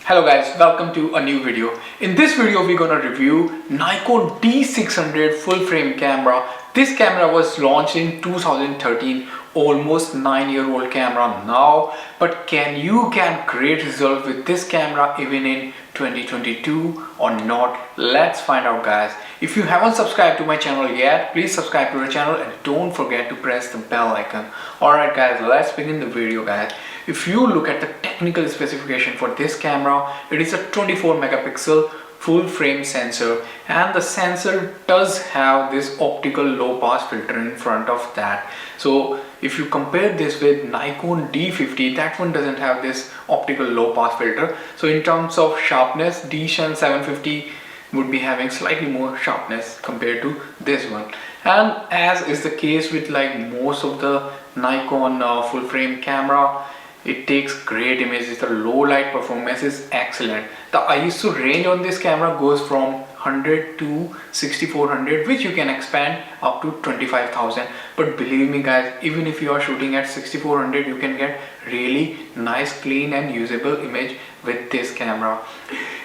Hello guys, welcome to a new video. In this video we're gonna review Nikon D600 full frame camera. This camera was launched in 2013, almost 9-year-old camera now, but can you get great results with this camera even in 2022 or not? Let's find out guys. If you haven't subscribed to my channel yet, please subscribe to the channel and don't forget to press the bell icon. Alright guys, let's begin the video guys. If you look at the technical specification for this camera, it is a 24 megapixel full frame sensor, and the sensor does have this optical low pass filter in front of that. So if you compare this with Nikon D50, that one doesn't have this optical low pass filter. So in terms of sharpness, D750 would be having slightly more sharpness compared to this one. And as is the case with like most of the Nikon full frame camera, it takes great images. The low light performance is excellent. The ISO range on this camera goes from 100 to 6400, which you can expand up to 25,000. But believe me guys, even if you are shooting at 6400, you can get really nice, clean and usable image with this camera.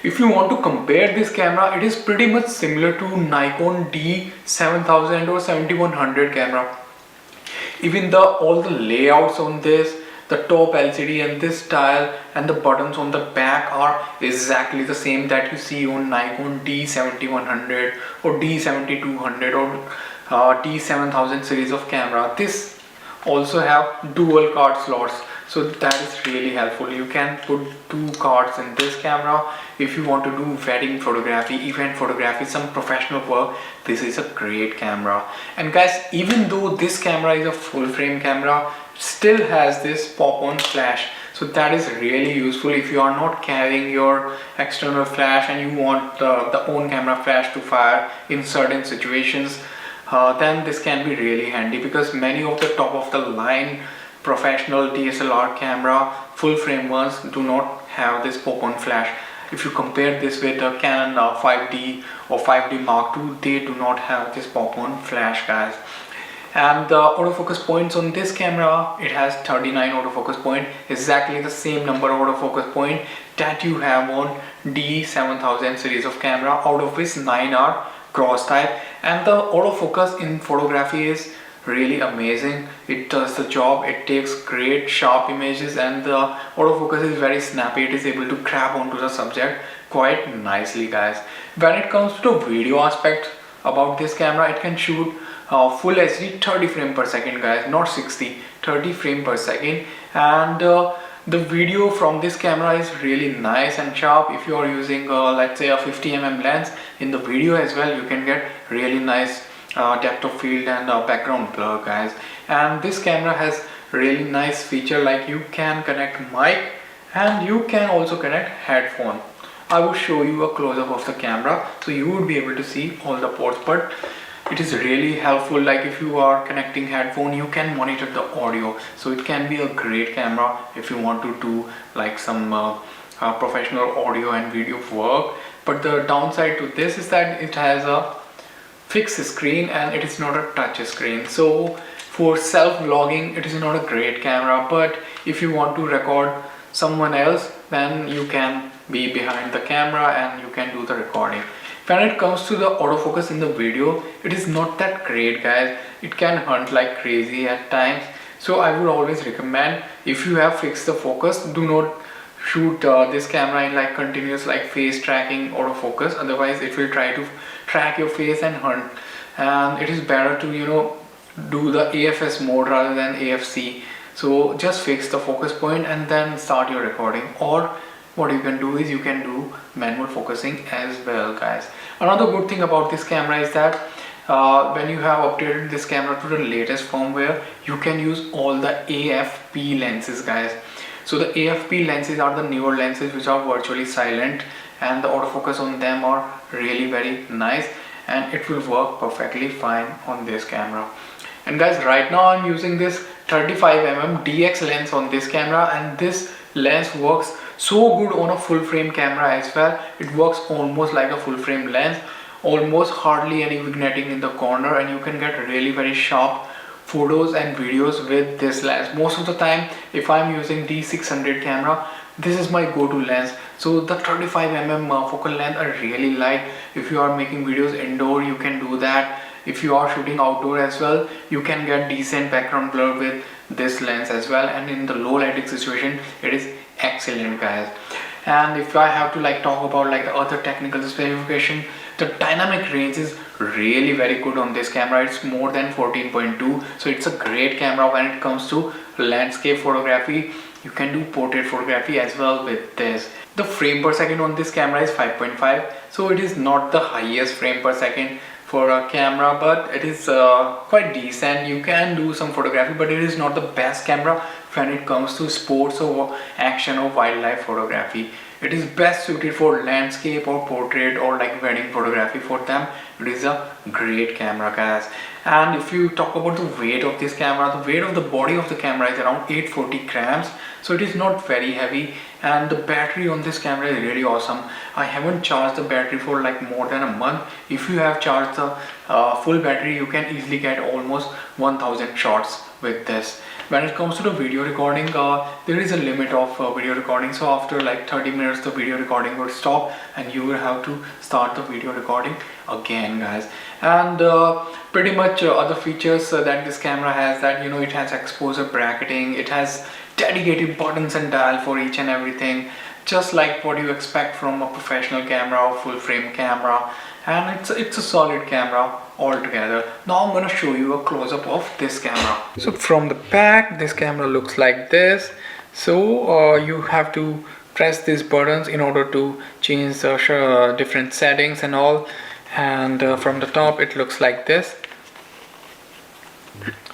If you want to compare this camera, it is pretty much similar to Nikon D7000 or 7100 camera. Even all the layouts on this, the top LCD and this tile and the buttons on the back are exactly the same that you see on Nikon D7100 or D7200 or D7000 series of camera. This also have dual card slots, so that is really helpful. You can put 2 cards in this camera if you want to do wedding photography, event photography, some professional work. This is a great camera. And guys, even though this camera is a full frame camera, still has this pop-on flash, so that is really useful if you are not carrying your external flash and you want the own camera flash to fire in certain situations. Then this can be really handy, because many of the top of the line professional DSLR camera full frame ones do not have this pop-on flash. If you compare this with the Canon 5D or 5D Mark II, they do not have this pop-on flash guys. And the autofocus points on this camera, it has 39 autofocus point, exactly the same number of autofocus point that you have on D7000 series of camera, out of which 9 are cross type. And the autofocus in photography is really amazing. It does the job. It takes great sharp images, and the autofocus is very snappy. It is able to grab onto the subject quite nicely guys. When it comes to the video aspect about this camera, it can shoot full HD 30 frame per second guys, not 60, 30 frame per second. And the video from this camera is really nice and sharp. If you are using let's say a 50mm lens, in the video as well you can get really nice depth of field and background blur guys. And this camera has really nice feature, like you can connect mic and you can also connect headphone. I will show you a close-up of the camera so you would be able to see all the ports, but it is really helpful. Like if you are connecting headphone, you can monitor the audio, so it can be a great camera if you want to do like some professional audio and video work. But the downside to this is that it has a fixed screen and it is not a touch screen, so for self vlogging it is not a great camera. But if you want to record someone else, then you can be behind the camera and you can do the recording. When it comes to the autofocus in the video, it is not that great guys. It can hunt like crazy at times, so I would always recommend, if you have fixed the focus, do not shoot this camera in like continuous like face tracking autofocus, otherwise it will try to track your face and hunt. And it is better to do the AFS mode rather than AFC. So just fix the focus point and then start your recording. Or what you can do is you can do manual focusing as well guys. Another good thing about this camera is that when you have updated this camera to the latest firmware, you can use all the AFP lenses guys. So the AFP lenses are the newer lenses which are virtually silent, and the autofocus on them are really very nice, and it will work perfectly fine on this camera. And guys, right now I'm using this 35mm DX lens on this camera, and this lens works so good on a full frame camera as well. It works almost like a full frame lens, almost hardly any vignetting in the corner, and you can get really very sharp photos and videos with this lens. Most of the time if I'm using D600 camera, this is my go-to lens. So the 35mm focal length I really like. If you are making videos indoor, you can do that. If you are shooting outdoor as well, you can get decent background blur with this lens as well, and in the low lighting situation it is excellent, guys. And if I have to talk about the other technical specification, the dynamic range is really very good on this camera. It's more than 14.2, so it's a great camera when it comes to landscape photography. You can do portrait photography as well with this. The frame per second on this camera is 5.5, so it is not the highest frame per second for a camera, but it is quite decent. You can do some photography, but it is not the best camera when it comes to sports or action or wildlife photography. It is best suited for landscape or portrait or wedding photography. For them, it is a great camera, guys. And if you talk about the weight of this camera, the weight of the body of the camera is around 840 grams, so it is not very heavy. And the battery on this camera is really awesome. I haven't charged the battery for more than a month. If you have charged the full battery, you can easily get almost 1000 shots with this. When it comes to the video recording, there is a limit of video recording, so after 30 minutes the video recording will stop and you will have to start the video recording again, guys. And pretty much other features that this camera has, that it has exposure bracketing, it has dedicated buttons and dial for each and everything, just like what you expect from a professional camera or full frame camera. And it's a solid camera altogether. Now I'm gonna show you a close-up of this camera. So from the back, this camera looks like this. So you have to press these buttons in order to change the different settings and all. And from the top it looks like this.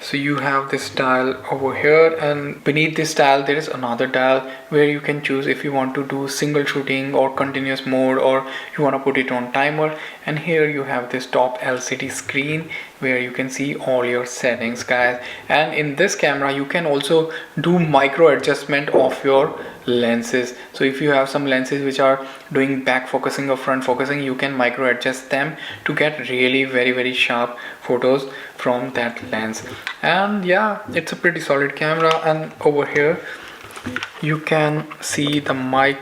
So you have this dial over here, and beneath this dial there is another dial where you can choose if you want to do single shooting or continuous mode, or you want to put it on timer. And here you have this top LCD screen where you can see all your settings, guys. And in this camera you can also do micro adjustment of your lenses. So if you have some lenses which are doing back focusing or front focusing, you can micro adjust them to get really very sharp photos from that lens. And yeah, it's a pretty solid camera. And over here you can see the mic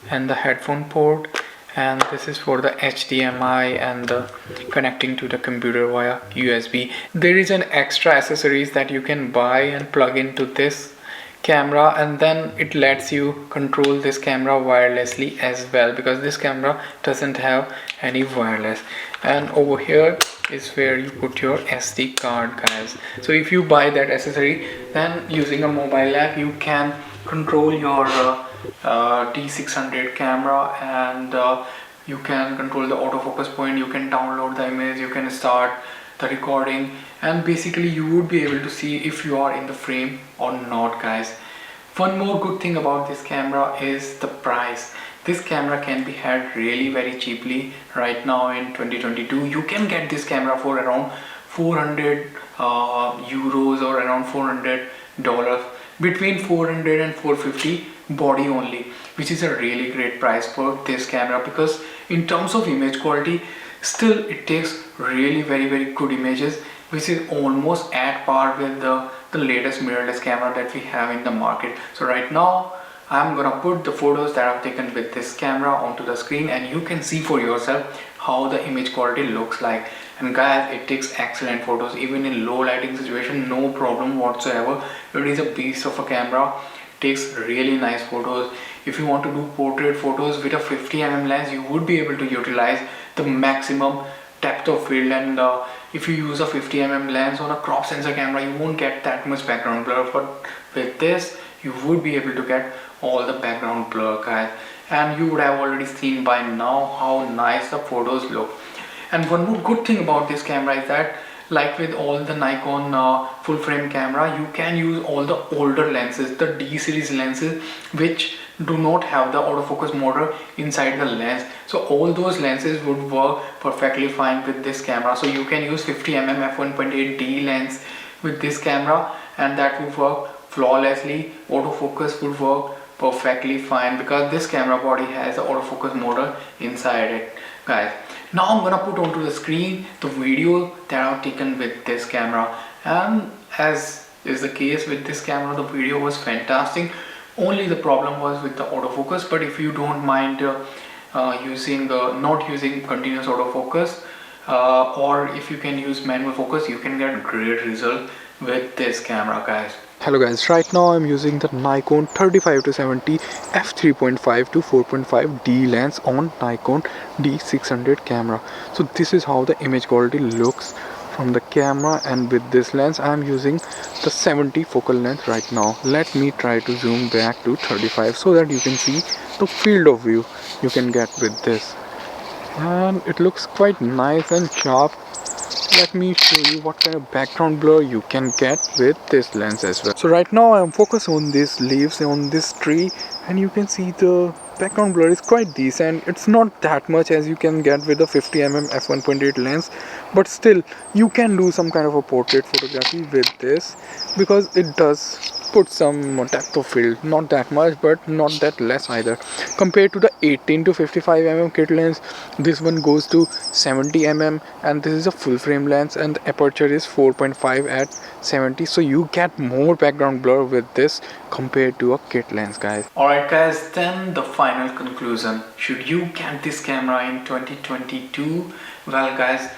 and the headphone port, and this is for the HDMI and the connecting to the computer via USB. There is an extra accessories that you can buy and plug into this camera, and then it lets you control this camera wirelessly as well, because this camera doesn't have any wireless. And over here is where you put your SD card, guys. So if you buy that accessory, then using a mobile app you can control your D600 camera, and you can control the autofocus point, you can download the image, you can start the recording, and basically you would be able to see if you are in the frame or not, guys. One more good thing about this camera is the price. This camera can be had really very cheaply right now in 2022. You can get this camera for around 400 euros or around $400, between 400 and 450 body only, which is a really great price for this camera, because in terms of image quality still it takes really very good images, which is almost at par with the latest mirrorless camera that we have in the market. So right now I'm gonna put the photos that I've taken with this camera onto the screen, and you can see for yourself how the image quality looks like. And guys, it takes excellent photos even in low lighting situation, no problem whatsoever. It is a beast of a camera, takes really nice photos. If you want to do portrait photos with a 50mm lens, you would be able to utilize the maximum depth of field, and if you use a 50mm lens on a crop sensor camera, you won't get that much background blur, but with this you would be able to get all the background blur, guys. And you would have already seen by now how nice the photos look. And one more good thing about this camera is that, like with all the Nikon full frame camera, you can use all the older lenses, the D series lenses, which do not have the autofocus motor inside the lens. So all those lenses would work perfectly fine with this camera. So you can use 50mm f1.8D lens with this camera, and that would work flawlessly. Autofocus would work perfectly fine because this camera body has the autofocus motor inside it, guys. Now I'm gonna put onto the screen the video that I've taken with this camera, and as is the case with this camera, the video was fantastic. Only the problem was with the autofocus, but if you don't mind not using continuous autofocus, or if you can use manual focus, you can get great result with this camera, guys. Hello guys, right now I'm using the Nikon 35 to 70 f3.5 to 4.5 D lens on Nikon D600 camera. So this is how the image quality looks from the camera, and with this lens I'm using the 70 focal length right now. Let me try to zoom back to 35 so that you can see the field of view you can get with this, and it looks quite nice and sharp. Let me show you what kind of background blur you can get with this lens as well. So right now I am focused on these leaves on this tree, and you can see the background blur is quite decent. It's not that much as you can get with the 50mm f1.8 lens, but still you can do some kind of a portrait photography with this, because it does put some depth of field, not that much but not that less either. Compared to the 18 to 55mm kit lens, this one goes to 70mm, and this is a full frame lens, and the aperture is 4.5 at 70, so you get more background blur with this compared to a kit lens, guys. Alright guys, then the final conclusion. Should you get this camera in 2022? Well guys,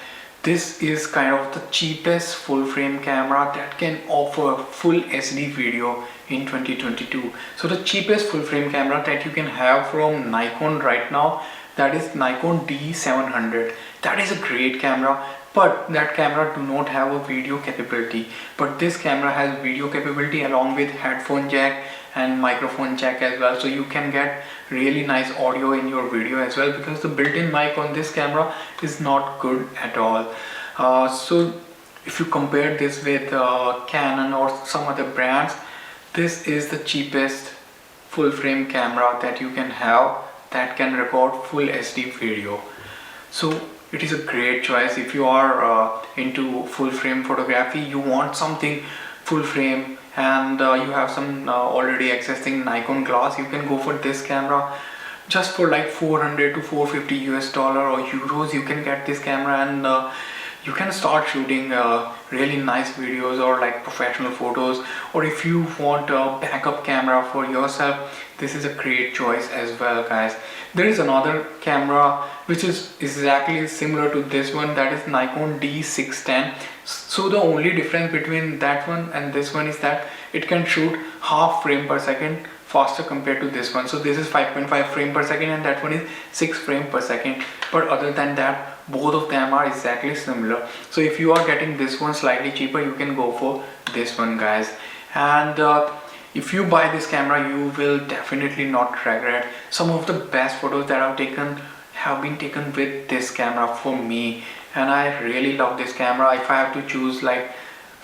this is kind of the cheapest full frame camera that can offer full HD video in 2022. So the cheapest full frame camera that you can have from Nikon right now, that is Nikon D700. That is a great camera, but that camera do not have a video capability. But this camera has video capability along with headphone jack and microphone jack as well, so you can get really nice audio in your video as well, because the built-in mic on this camera is not good at all. So if you compare this with Canon or some other brands, this is the cheapest full frame camera that you can have that can record full HD video. So it is a great choice if you are into full frame photography, you want something full frame, and you have some already existing Nikon glass. You can go for this camera just for like 400 to 450 US dollar or euros. You can get this camera, and you can start shooting really nice videos or like professional photos. Or if you want a backup camera for yourself, this is a great choice as well, guys. There is another camera which is exactly similar to this one, that is Nikon D610. So the only difference between that one and this one is that it can shoot half frame per second faster compared to this one. So this is 5.5 frame per second and that one is 6 frame per second. But other than that, both of them are exactly similar. So if you are getting this one slightly cheaper, you can go for this one, guys. And if you buy this camera, you will definitely not regret. Some of the best photos that I've taken have been taken with this camera for me, and I really love this camera. If I have to choose like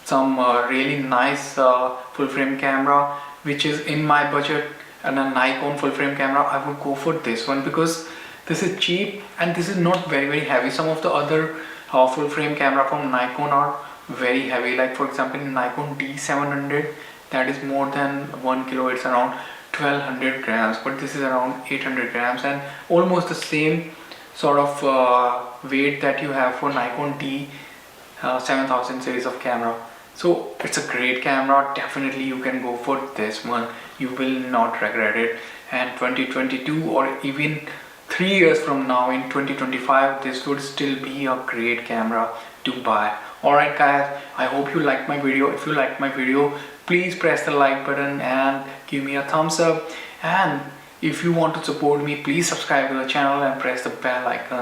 some really nice full frame camera which is in my budget and a Nikon full frame camera, I would go for this one, because this is cheap and this is not very heavy. Some of the other full frame camera from Nikon are very heavy, like for example Nikon D700, that is more than 1 kilo. It's around 1200 grams, but this is around 800 grams and almost the same sort of weight that you have for Nikon D7000 series of camera. So it's a great camera. Definitely you can go for this one. You will not regret it. And 2022 or even 3 years from now in 2025, this would still be a great camera to buy. Alright guys, I hope you liked my video. If you liked my video, please press the like button and give me a thumbs up. And if you want to support me, please subscribe to the channel and press the bell icon